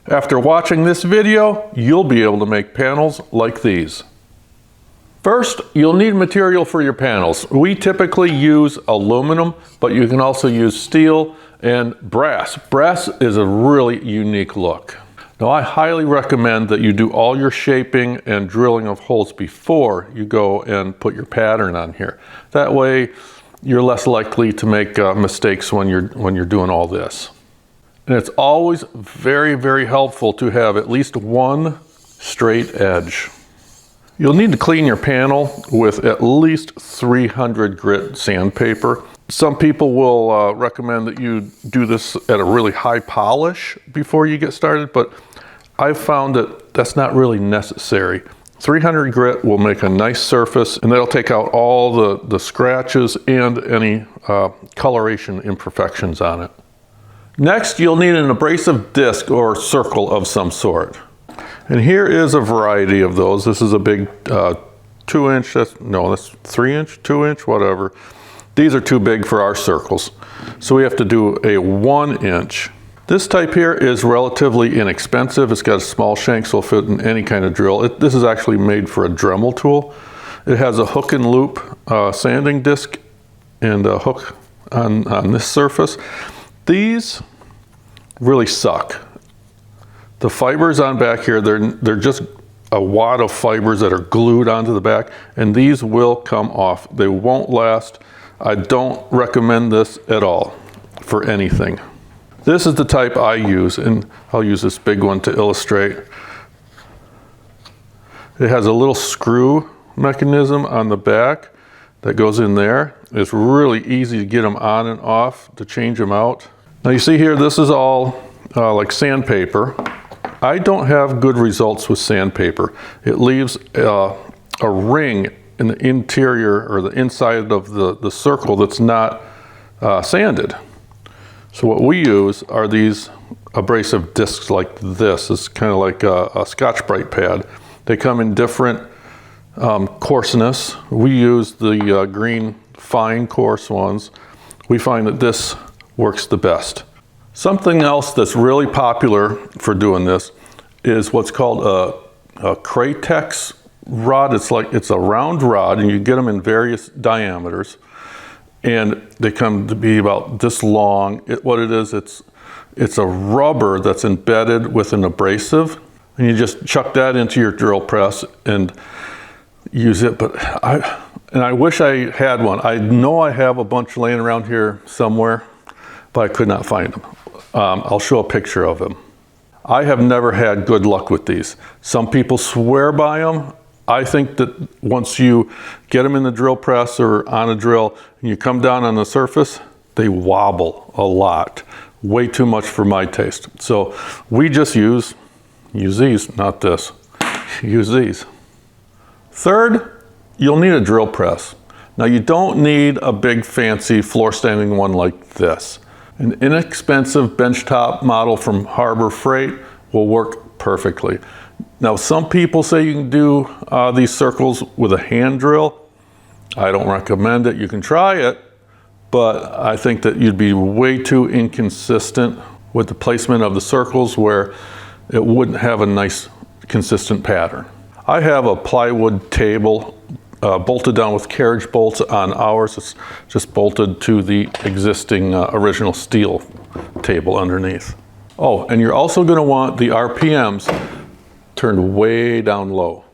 After watching this video, you'll be able to make panels like these. First, you'll need material for your panels. We typically use aluminum, but you can also use steel and brass. Brass is a really unique look. Now, I highly recommend that you do all your shaping and drilling of holes before you go and put your pattern on here. That way, you're less likely to make mistakes when you're doing all this. And it's always very, very helpful to have at least one straight edge. You'll need to clean your panel with at least 300 grit sandpaper. Some people will recommend that you do this at a really high polish before you get started, but I've found that that's not really necessary. 300 grit will make a nice surface, and that'll take out all the scratches and any coloration imperfections on it. Next, you'll need an abrasive disc or circle of some sort. And here is a variety of those. This is a big 2-inch, that's 3-inch, 2-inch, whatever. These are too big for our circles. So we have to do a 1-inch. This type here is relatively inexpensive. It's got a small shank, so it'll fit in any kind of drill. This is actually made for a Dremel tool. It has a hook and loop sanding disc and a hook on this surface. These really suck. The fibers on back here, they're just a wad of fibers that are glued onto the back, and these will come off. They won't last. I don't recommend this at all for anything. This is the type I use, and I'll use this big one to illustrate. It has a little screw mechanism on the back that goes in there. It's really easy to get them on and off, to change them out. Now you see here, this is all like sandpaper. I don't have good results with sandpaper. It leaves a ring in the interior or the inside of the circle that's not sanded. So what we use are these abrasive discs like this. It's kind of like a Scotch-Brite pad. They come in different coarseness. We use the green fine coarse ones. We find that this works the best. Something else that's really popular for doing this is what's called a Cratex rod. It's a round rod, and you get them in various diameters, and they come to be about this long. What it is, it's a rubber that's embedded with an abrasive, and you just chuck that into your drill press and use it. But I wish I had one. I know I have a bunch laying around here somewhere, but I could not find them. I'll show a picture of them. I have never had good luck with these. Some people swear by them. I think that once you get them in the drill press or on a drill and you come down on the surface, they wobble a lot. Way too much for my taste. So we just use these, not this. Use these. Third, you'll need a drill press. Now you don't need a big fancy floor standing one like this. An inexpensive benchtop model from Harbor Freight will work perfectly. Now, some people say you can do these circles with a hand drill. I don't recommend it. You can try it, but I think that you'd be way too inconsistent with the placement of the circles where it wouldn't have a nice consistent pattern. I have a plywood table bolted down with carriage bolts on ours. It's just bolted to the existing original steel table underneath. Oh, and you're also going to want the RPMs turned way down low.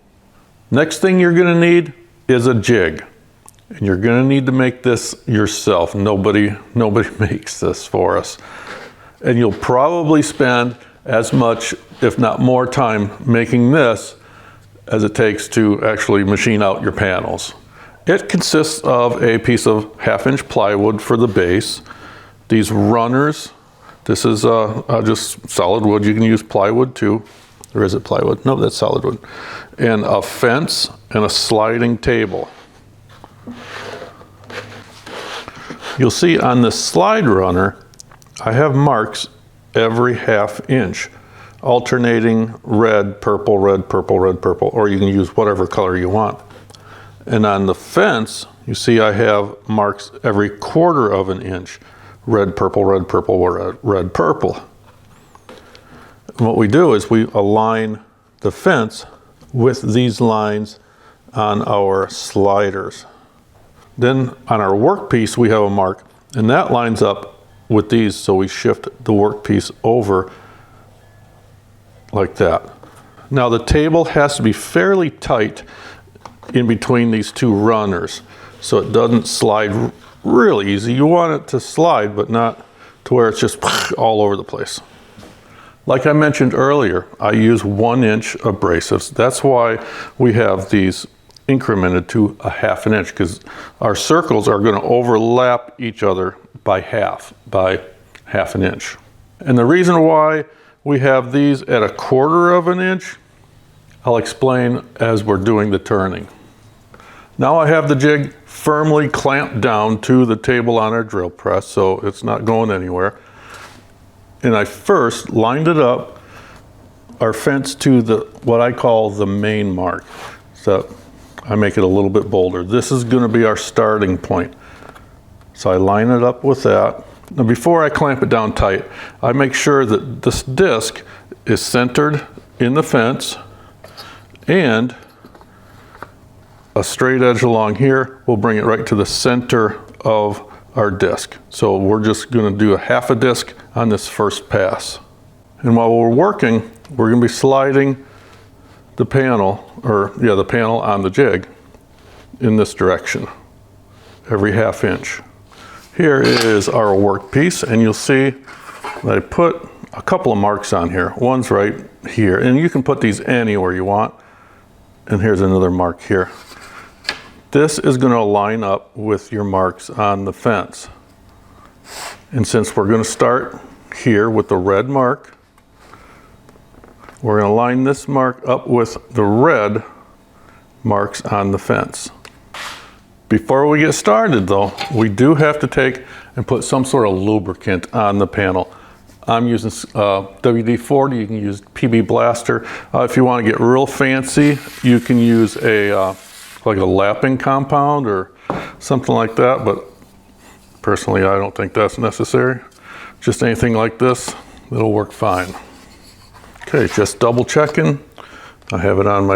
Next thing you're going to need is a jig. And you're going to need to make this yourself. Nobody makes this for us. And you'll probably spend as much, if not more time making this as it takes to actually machine out your panels. It consists of a piece of 1/2-inch plywood for the base. These runners, this is just solid wood. You can use plywood too. Or is it plywood? No, that's solid wood. And a fence and a sliding table. You'll see on this slide runner, I have marks every 1/2 inch. Alternating red, purple, red, purple, red, purple, or you can use whatever color you want. And on the fence, you see I have marks every 1/4 inch. Red, purple, red, purple, red, red, purple. And what we do is we align the fence with these lines on our sliders. Then on our workpiece we have a mark, and that lines up with these, so we shift the workpiece over like that. Now the table has to be fairly tight in between these two runners so it doesn't slide really easy. You want it to slide, but not to where it's just all over the place. Like I mentioned earlier, I use 1-inch abrasives. That's why we have these incremented to a 1/2 inch, because our circles are going to overlap each other by 1/2 inch. And the reason why we have these at 1/4 inch, I'll explain as we're doing the turning. Now I have the jig firmly clamped down to the table on our drill press, so it's not going anywhere. And I first lined it up, our fence, to what I call the main mark. So I make it a little bit bolder. This is going to be our starting point. So I line it up with that. Now before I clamp it down tight, I make sure that this disc is centered in the fence, and a straight edge along here will bring it right to the center of our disc. So we're just going to do a 1/2 disc on this first pass. And while we're working, we're going to be sliding the panel, the panel on the jig in this direction every 1/2 inch. Here is our workpiece, and you'll see that I put a couple of marks on here. One's right here, and you can put these anywhere you want. And here's another mark here. This is going to line up with your marks on the fence. And since we're going to start here with the red mark, we're going to line this mark up with the red marks on the fence. Before we get started though, we do have to take and put some sort of lubricant on the panel. I'm using WD-40, you can use PB Blaster. If you want to get real fancy, you can use like a lapping compound or something like that, but personally I don't think that's necessary. Just anything like this, it'll work fine. Okay, just double checking. I have it on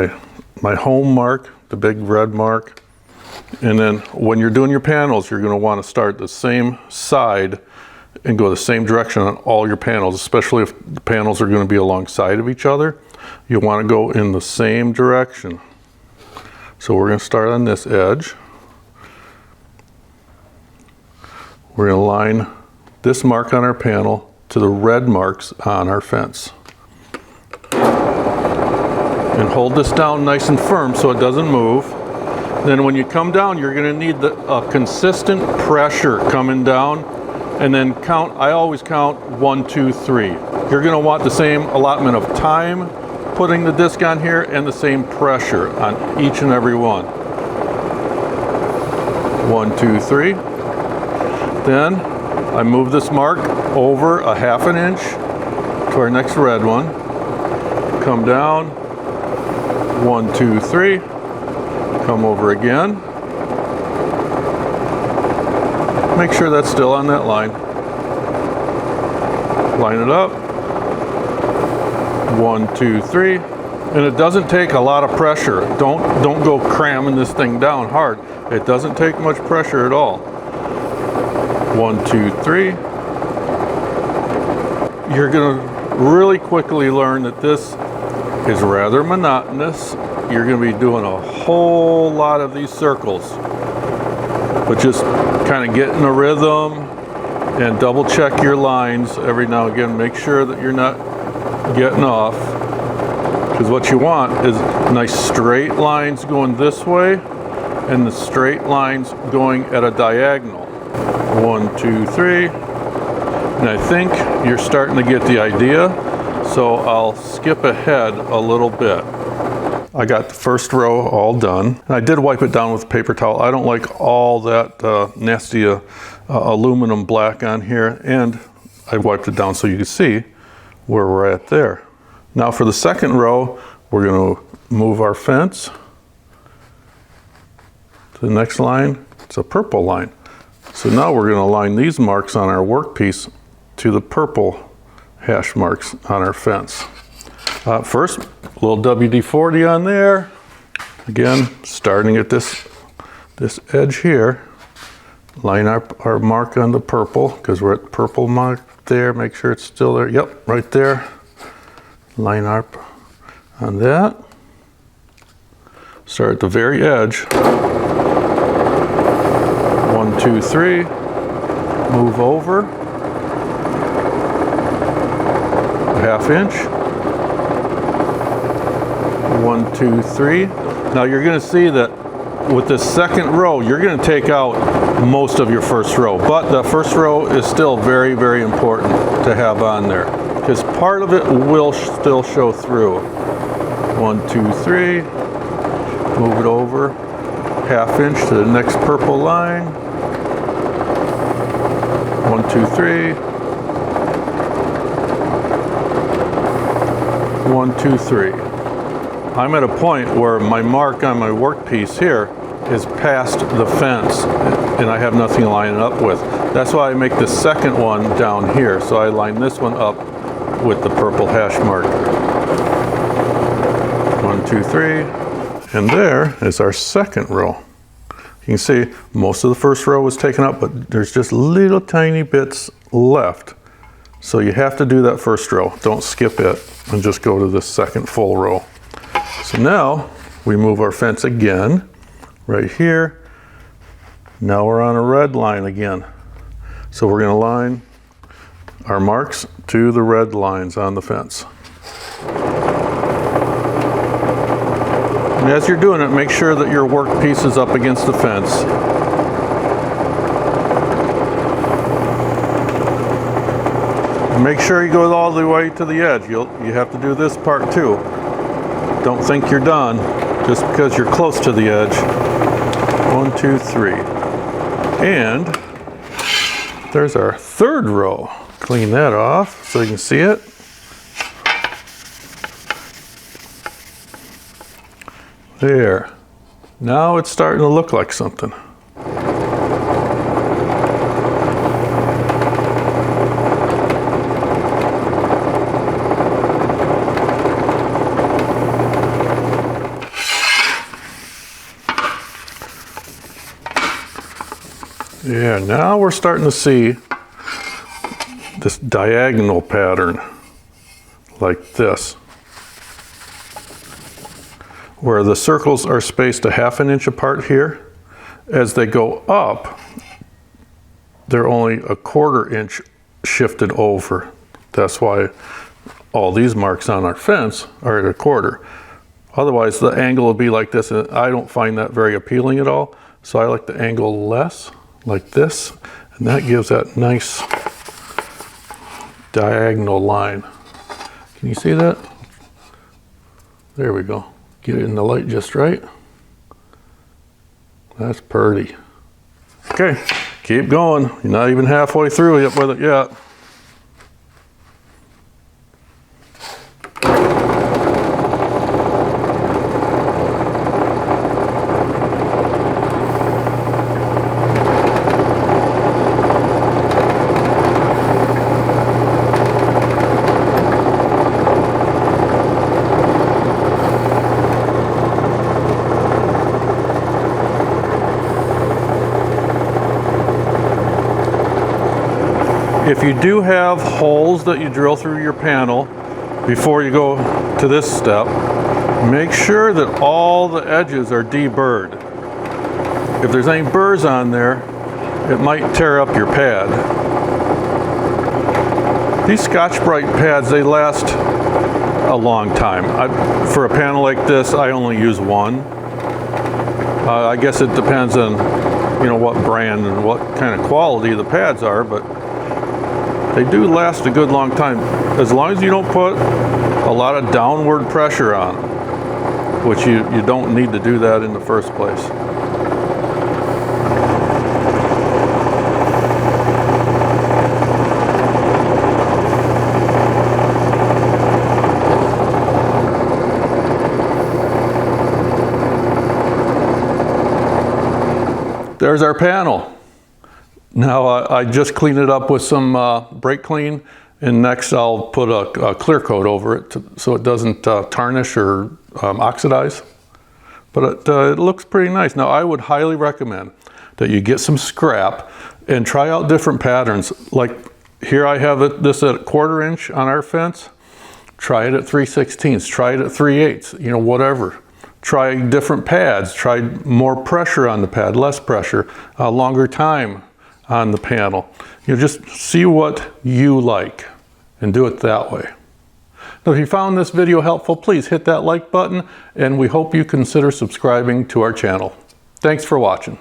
my home mark, the big red mark. And then when you're doing your panels, you're going to want to start the same side and go the same direction on all your panels, especially if the panels are going to be alongside of each other. You want to go in the same direction. So we're going to start on this edge. We're going to line this mark on our panel to the red marks on our fence. And hold this down nice and firm so it doesn't move. Then when you come down, you're going to need a consistent pressure coming down, and then count. I always count 1, 2, 3. You're going to want the same allotment of time putting the disc on here and the same pressure on each and every one. 1, 2, 3. Then I move this mark over a 1/2 inch to our next red one. Come down. 1, 2, 3. Come over again. Make sure that's still on that line. Line it up. 1, 2, 3. And it doesn't take a lot of pressure. Don't go cramming this thing down hard. It doesn't take much pressure at all. 1, 2, 3. You're going to really quickly learn that this is rather monotonous. You're going to be doing a whole lot of these circles, but just kind of get in a rhythm and double check your lines every now and again. Make sure that you're not getting off, because what you want is nice straight lines going this way and the straight lines going at a diagonal. 1, 2, 3. And I think you're starting to get the idea, so I'll skip ahead a little bit. I got the first row all done. And I did wipe it down with a paper towel. I don't like all that nasty aluminum black on here, and I wiped it down so you can see where we're at there. Now for the second row, we're going to move our fence to the next line. It's a purple line. So now we're going to line these marks on our workpiece to the purple hash marks on our fence. First, a little WD-40 on there. Again, starting at this edge here. Line up our mark on the purple, because we're at the purple mark there. Make sure it's still there. Yep, right there. Line up on that. Start at the very edge. 1, 2, 3. Move over. A half inch. 1, 2, 3. Now you're going to see that with the second row, you're going to take out most of your first row, but the first row is still very, very important to have on there, because part of it will still show through. 1, 2, 3. Move it over half inch to the next purple line. 1, 2, 3. 1, 2, 3. I'm at a point where my mark on my workpiece here is past the fence and I have nothing to line it up with. That's why I make the second one down here. So I line this one up with the purple hash mark. 1, 2, 3. And there is our second row. You can see most of the first row was taken up, but there's just little tiny bits left. So you have to do that first row. Don't skip it and just go to the second full row. So now we move our fence again, right here. Now we're on a red line again. So we're gonna line our marks to the red lines on the fence. And as you're doing it, make sure that your workpiece is up against the fence. Make sure you go all the way to the edge. You have to do this part too. Don't think you're done just because you're close to the edge. 1, 2, 3. And there's our third row. Clean that off so you can see it. There. Now it's starting to look like something. Yeah, now we're starting to see this diagonal pattern like this, where the circles are spaced a ½ inch apart here. As they go up, they're only a ¼ inch shifted over. That's why all these marks on our fence are at a quarter. Otherwise, the angle will be like this, and I don't find that very appealing at all. So I like the angle less, like this, and that gives that nice diagonal line. Can you see that? There we go. Get it in the light just right. That's pretty. Okay, keep going. You're not even halfway through yet with it yet. If you do have holes that you drill through your panel before you go to this step, make sure that all the edges are deburred. If there's any burrs on there, it might tear up your pad. These Scotch-Brite pads, they last a long time. For a panel like this, I only use one. I guess it depends on, what brand and what kind of quality the pads are, but they do last a good long time, as long as you don't put a lot of downward pressure on them, which you don't need to do that in the first place. There's our panel. Now I just cleaned it up with some brake clean And next I'll put a clear coat over it so it doesn't tarnish or oxidize. But it looks pretty nice. Now I would highly recommend that you get some scrap and try out different patterns. Like here I have this at 1/4 inch on our fence. Try it at 3/16, try it at 3/8, you know, whatever. Try different pads, try more pressure on the pad, less pressure, longer time on the panel. You know, just see what you like and do it that way. Now, if you found this video helpful, please hit that like button, and we hope you consider subscribing to our channel. Thanks for watching.